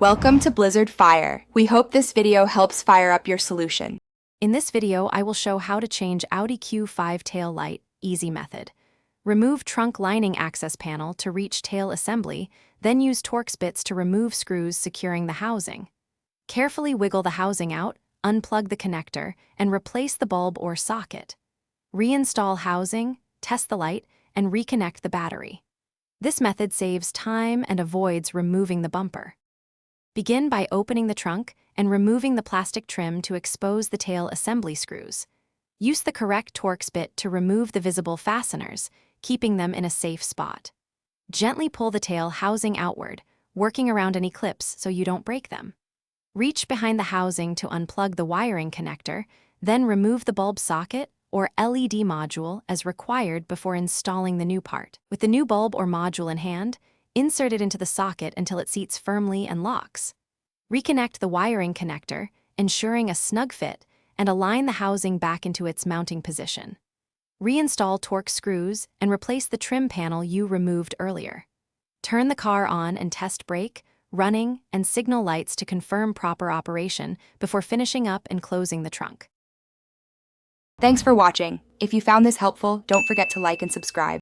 Welcome to Blizzard Fire. We hope this video helps fire up your solution. In this video, I will show how to change Audi Q5 tail light, easy method. Remove trunk lining access panel to reach tail assembly, then use Torx bits to remove screws securing the housing. Carefully wiggle the housing out, unplug the connector, and replace the bulb or socket. Reinstall housing, test the light, and reconnect the battery. This method saves time and avoids removing the bumper. Begin by opening the trunk and removing the plastic trim to expose the tail assembly screws. Use the correct Torx bit to remove the visible fasteners, keeping them in a safe spot. Gently pull the tail housing outward, working around any clips so you don't break them. Reach behind the housing to unplug the wiring connector, then remove the bulb socket or LED module as required before installing the new part. With the new bulb or module in hand, insert it into the socket until it seats firmly and locks. Reconnect the wiring connector, ensuring a snug fit, and align the housing back into its mounting position. Reinstall Torx screws and replace the trim panel you removed earlier. Turn the car on and test brake, running, and signal lights to confirm proper operation before finishing up and closing the trunk. Thanks for watching. If you found this helpful, don't forget to like and subscribe.